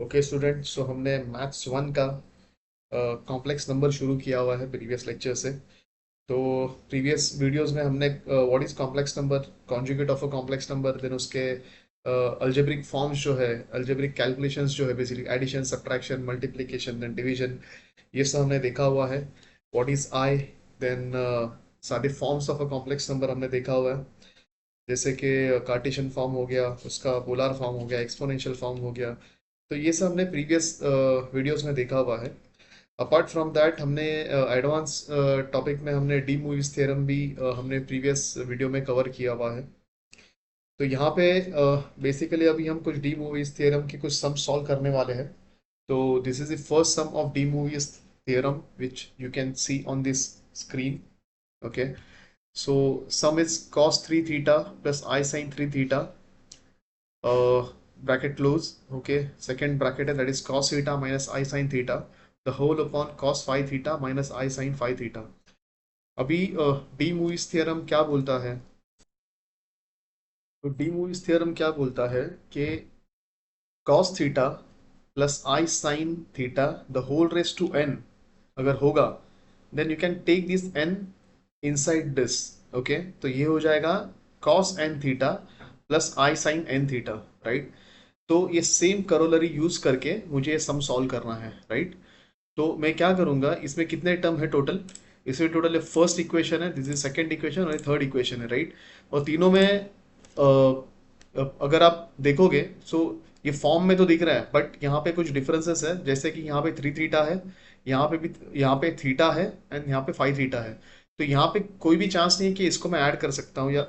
Okay student, सो हमने maths one का complex number शुरू किया हुआ है प्रीवियस लेक्चर से। तो प्रीवियस वीडियोस में हमने what is complex number, conjugate of a complex number, then उसके अल्जेब्रिक फॉर्म्स जो है, अल्जेब्रिक कैलकुलेशंस जो है, basically addition, subtraction, multiplication, then division, ये सब हमने देखा हुआ है। व्हाट इज आई, देन सारे forms of a complex number हमने देखा हुआ है। जैसे कि कार्टेशियन फॉर्म हो गया, उसका पोलर फॉर्म हो गया, एक्सपोनेंशियल फॉर्म हो गया। तो ये सब हमने प्रीवियस वीडियोस में देखा हुआ है। अपार्ट फ्रॉम दैट हमने एडवांस टॉपिक में हमने डी मूवीज थ्योरम भी हमने प्रीवियस वीडियो में कवर किया हुआ है। तो यहाँ पे बेसिकली अभी हम कुछ डी मूवीज थ्योरम की कुछ सम सॉल्व करने वाले हैं। तो this is the first sum of De Moivre's theorem which you can see on this screen. Okay, so sum is cos 3 theta plus I sin 3 theta, bracket close. Okay, second bracket है, that is cos theta minus I sin theta, the whole upon cos 5 theta minus I sin 5 theta. अभी D movies theorem क्या बोलता है? तो D movies theorem क्या बोलता है कि cos theta plus I sin theta the whole raise to n अगर होगा, then you can take this n inside this. Okay, तो ये हो जाएगा cos n theta plus I sin n theta, right. तो ये सेम करोलरी यूज करके मुझे ये सम सॉल्व करना है, राइट। तो मैं क्या करूंगा, इसमें कितने टर्म है टोटल? इसमें टोटल फर्स्ट इक्वेशन है, दिस इज सेकंड इक्वेशन और थर्ड इक्वेशन है, राइट। और तीनों में अगर आप देखोगे सो ये फॉर्म में तो दिख रहा है, बट यहाँ पे कुछ डिफरेंसेस है। जैसे कि यहाँ पे 3 थीटा है, यहाँ पे भी, यहाँ पे थीटा है, एंड यहाँ पे 5 थीटा है। तो यहाँ पे कोई भी चांस नहीं है कि इसको मैं ऐड कर सकता हूँ, या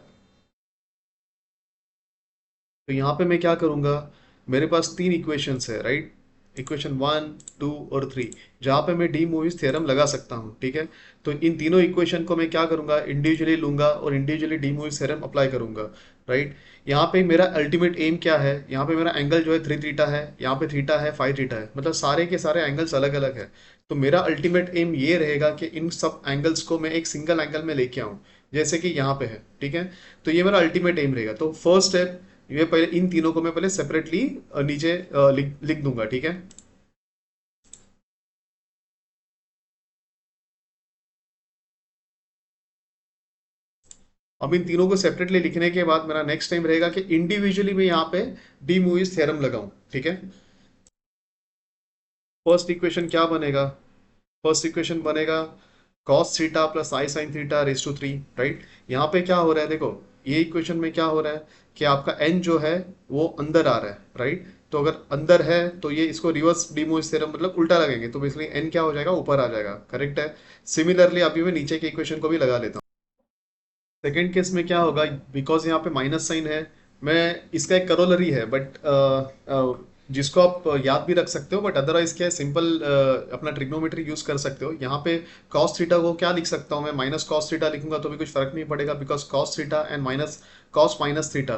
तो यहाँ पे मैं क्या करूंगा, मेरे पास तीन इक्वेशंस है, राइट। इक्वेशन वन, टू और थ्री, जहाँ पे मैं डी मूवीज थ्योरम लगा सकता हूँ, ठीक है। तो इन तीनों इक्वेशन को मैं क्या करूंगा, इंडिविजुअली लूंगा और individually D Moivre's theorem apply करूंगा, राइट। यहाँ पे मेरा अल्टीमेट एम क्या है, यहाँ पे मेरा एंगल जो है 3 थीटा है, यहाँ पे थीटा है, 5 थीटा है, मतलब सारे के सारे एंगल्स अलग अलग है। तो मेरा अल्टीमेट एम ये रहेगा कि इन सब एंगल्स को मैं एक सिंगल एंगल में लेके आऊँ, जैसे कि यहाँ पे है, ठीक है। तो ये मेरा अल्टीमेट एम रहेगा। तो फर्स्ट स्टेप, ये पहले इन तीनों को मैं पहले सेपरेटली नीचे लिख दूंगा, ठीक है। अब इन तीनों को सेपरेटली लिखने के बाद मेरा नेक्स्ट टाइम रहेगा कि इंडिविजुअली मैं यहाँ पे डी मूवीज थ्योरम लगाऊं, ठीक है। फर्स्ट इक्वेशन क्या बनेगा? फर्स्ट इक्वेशन बनेगा cos theta plus I sine theta raise to 3, right. यहाँ पे क्या हो रहा है, देखो ये इक्वेशन में क्या हो रहा है कि आपका n जो है वो अंदर आ रहा है, राइट। तो अगर अंदर है तो ये इसको रिवर्स डी मूवीज थ्योरम मतलब उल्टा लगेंगे, तो बेसिकली n क्या हो जाएगा, ऊपर आ जाएगा, करेक्ट है। सिमिलरली अभी मैं नीचे के इक्वेशन को भी लगा लेता हूँ। सेकेंड केस में क्या होगा, बिकॉज यहाँ पे माइनस साइन है, मैं इसका एक करोलरी है, बट जिसको आप याद भी रख सकते हो, बट अदरवाइज क्या है, सिंपल अपना ट्रिग्नोमेट्री यूज कर सकते हो। यहाँ पे cos थीटा को क्या लिख सकता हूँ मैं, माइनस cos थीटा लिखूंगा तो भी कुछ फर्क नहीं पड़ेगा, because cos theta and minus cos minus theta,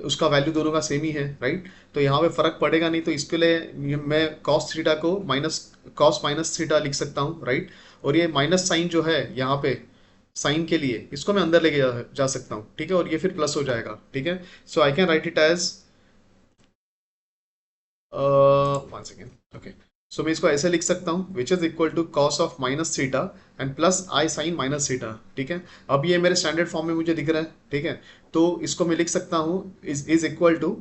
उसका वैल्यू दोनों का सेम ही है, राइट। तो यहाँ पे फर्क पड़ेगा नहीं, तो इसके लिए मैं cos थीटा को माइनस cos माइनस थीटा लिख सकता हूँ, राइट। और ये माइनस साइन जो है यहाँ पे साइन के लिए, इसको मैं अंदर लेके जा सकता हूँ, ठीक है, और ये फिर प्लस हो जाएगा, ठीक है। So I can write it as, one second, okay. सो मैं इसको ऐसे लिख सकता हूँ, which is equal to cos of minus theta and plus I sine minus theta, ठीक है। अब ये मेरे स्टैंडर्ड फॉर्म में मुझे दिख रहा है, ठीक है। तो इसको मैं लिख सकता हूँ, is equal to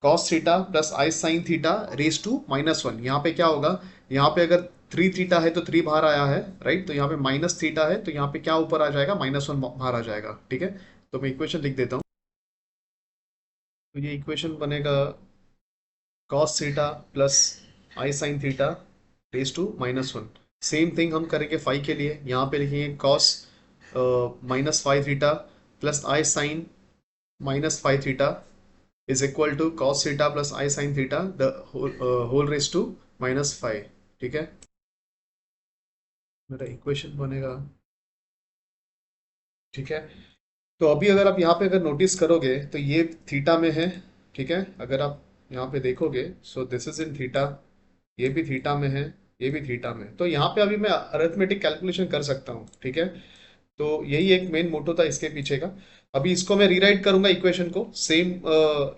cos theta plus I sine theta raise to minus one. यहाँ पे क्या होगा, यहाँ पे अगर 3 थीटा है तो 3 बाहर आया है, राइट। तो यहाँ पे माइनस थीटा है, तो यहाँ पे क्या ऊपर आ जाएगा, माइनस वन बाहर आ जाएगा, ठीक है। तो मैं इक्वेशन लिख देता हूँ। तो ये इक्वेशन बनेगा cos theta plus I sine theta raise to minus one. Same thing हम करेंगे फाइव के लिए, यहाँ पे लिखेंगे cos माइनस 5 theta plus I sine minus 5 theta is equal to cos theta plus I sine theta the whole raise to minus 5, ठीक है। मेरा इक्वेशन बनेगा, ठीक है। तो अभी अगर आप यहाँ पे अगर नोटिस करोगे तो ये थीटा में है, ठीक है। अगर आप यहाँ पे देखोगे, so this is in theta, ये भी थीटा में है, ये भी थीटा में है। तो यहाँ पे अभी मैं अरिथमेटिक कैलकुलेशन कर सकता हूँ, ठीक है। तो यही एक मेन मोटो था इसके पीछे का। अभी इसको मैं रीराइट करूंगा इक्वेशन को सेम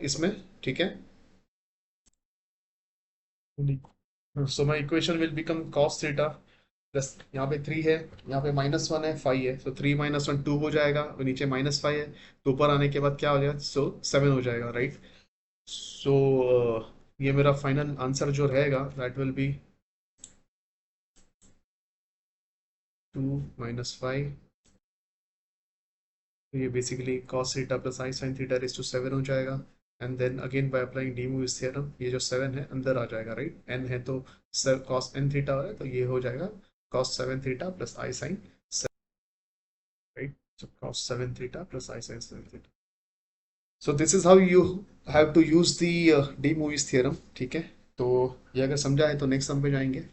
इसमें, ठीक है। So my equation will become cos theta plus, यहाँ पे 3 है, यहाँ पे -1 है, 5 है, सो 3 - 1 2 हो जाएगा, और नीचे -5 है, तो ऊपर आने के बाद क्या हो जाएगा, सो 7 हो जाएगा, राइट। सो ये मेरा फाइनल आंसर जो रहेगा दैट विल बी 2 - 5, तो ये basically cos theta plus I sine theta raise to 7 हो जाएगा। And then again by applying de Moivre's theorem, ये जो 7 है अंदर आ जाएगा, राइट। n है तो cos n थीटा है, तो ये हो जाएगा cos 7 theta plus I sign, right. So cos 7 theta plus I sin 7 theta. So this is how you have to use the D movies theorem, ठीक है। तो ये अगर समझा है तो नेक्स्ट सम पे जाएंगे।